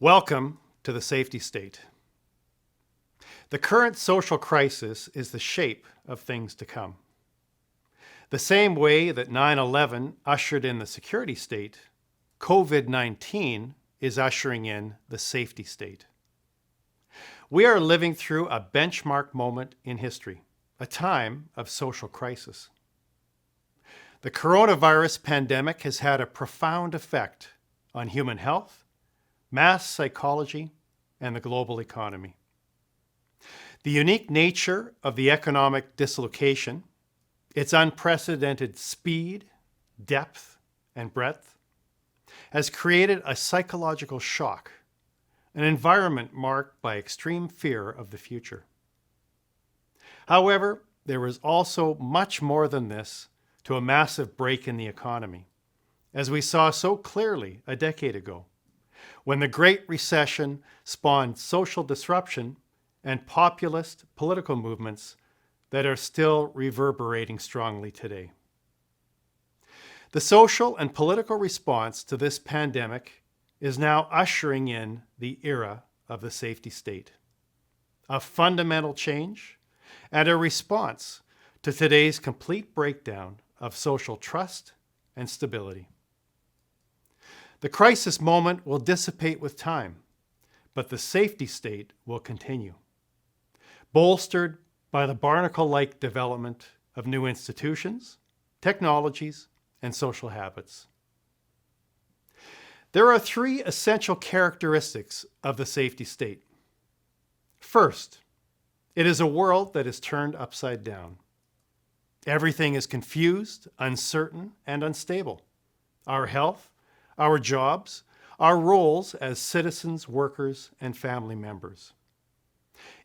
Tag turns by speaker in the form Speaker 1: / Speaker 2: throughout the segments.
Speaker 1: Welcome to the safety state. The current social crisis is the shape of things to come. The same way that 9/11 ushered in the security state, COVID-19 is ushering in the safety state. We are living through a benchmark moment in history, a time of social crisis. The coronavirus pandemic has had a profound effect on human health, mass psychology, and the global economy. The unique nature of the economic dislocation, its unprecedented speed, depth, and breadth, has created a psychological shock, an environment marked by extreme fear of the future. However, there is also much more than this to a massive break in the economy, as we saw so clearly a decade ago, when the Great Recession spawned social disruption and populist political movements that are still reverberating strongly today. The social and political response to this pandemic is now ushering in the era of the safety state, a fundamental change and a response to today's complete breakdown of social trust and stability. The crisis moment will dissipate with time, but the safety state will continue, bolstered by the barnacle-like development of new institutions, technologies, and social habits. There are three essential characteristics of the safety state. First, it is a world that is turned upside down. Everything is confused, uncertain, and unstable. Our health, our jobs, our roles as citizens, workers, and family members.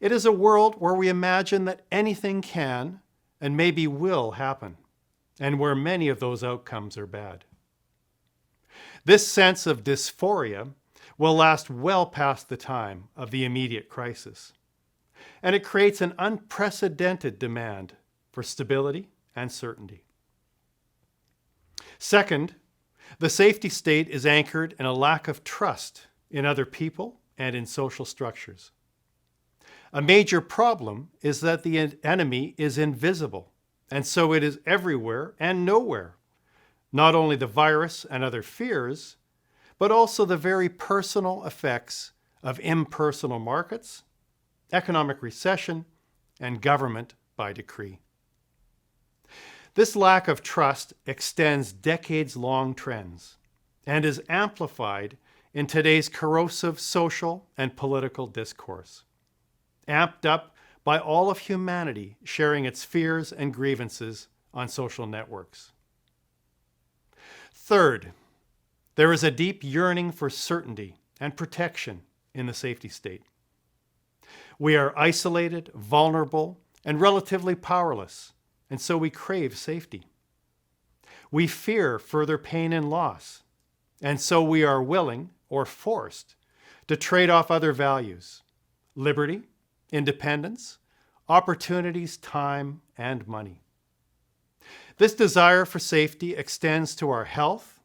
Speaker 1: It is a world where we imagine that anything can and maybe will happen, and where many of those outcomes are bad. This sense of dysphoria will last well past the time of the immediate crisis, and it creates an unprecedented demand for stability and certainty. Second, the safety state is anchored in a lack of trust in other people and in social structures. A major problem is that the enemy is invisible, and so it is everywhere and nowhere. Not only the virus and other fears, but also the very personal effects of impersonal markets, economic recession, and government by decree. This lack of trust extends decades-long trends and is amplified in today's corrosive social and political discourse, amped up by all of humanity sharing its fears and grievances on social networks. Third, there is a deep yearning for certainty and protection in the safety state. We are isolated, vulnerable, and relatively powerless, and so we crave safety. We fear further pain and loss, and so we are willing or forced to trade off other values: liberty, independence, opportunities, time, and money. This desire for safety extends to our health,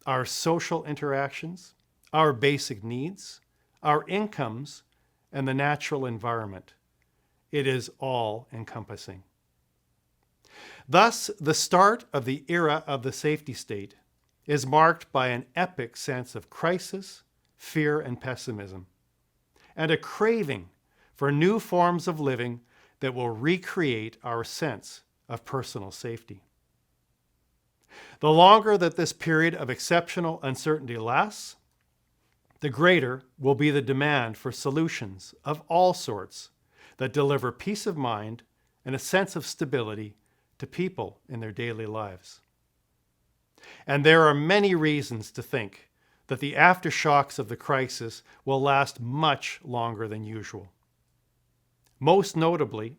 Speaker 1: our social interactions, our basic needs, our incomes, and the natural environment. It is all-encompassing. Thus, the start of the era of the safety state is marked by an epic sense of crisis, fear, and pessimism, and a craving for new forms of living that will recreate our sense of personal safety. The longer that this period of exceptional uncertainty lasts, the greater will be the demand for solutions of all sorts that deliver peace of mind and a sense of stability to people in their daily lives. And there are many reasons to think that the aftershocks of the crisis will last much longer than usual. Most notably,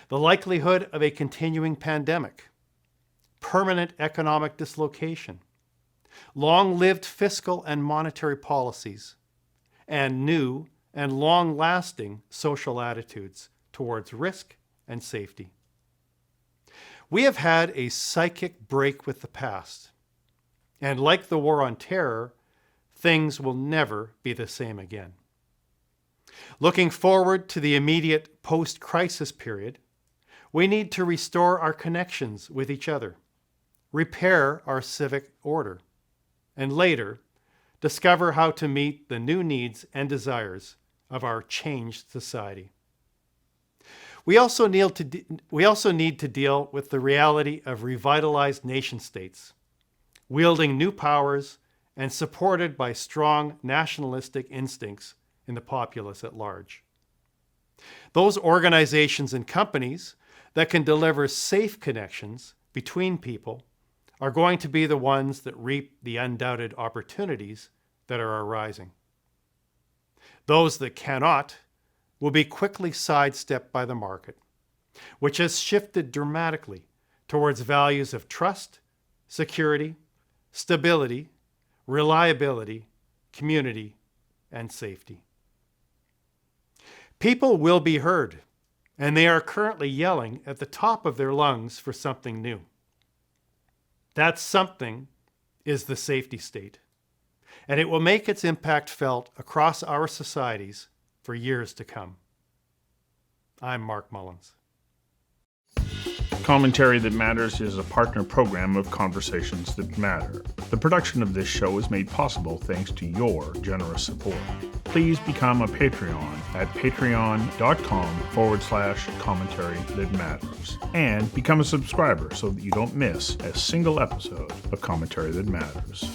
Speaker 1: the likelihood of a continuing pandemic, permanent economic dislocation, long-lived fiscal and monetary policies, and new and long-lasting social attitudes towards risk and safety. We have had a psychic break with the past, and like the war on terror, things will never be the same again. Looking forward to the immediate post-crisis period, we need to restore our connections with each other, repair our civic order, and later, discover how to meet the new needs and desires of our changed society. We also need to deal with the reality of revitalized nation-states, wielding new powers and supported by strong nationalistic instincts in the populace at large. Those organizations and companies that can deliver safe connections between people are going to be the ones that reap the undoubted opportunities that are arising. Those that cannot will be quickly sidestepped by the market, which has shifted dramatically towards values of trust, security, stability, reliability, community, and safety. People will be heard, and they are currently yelling at the top of their lungs for something new. That something is the safety state, and it will make its impact felt across our societies for years to come. I'm Mark Mullins.
Speaker 2: Commentary That Matters is a partner program of Conversations That Matter. The production of this show is made possible thanks to your generous support. Please become a Patreon at patreon.com/commentary that matters and become a subscriber so that you don't miss a single episode of Commentary That Matters.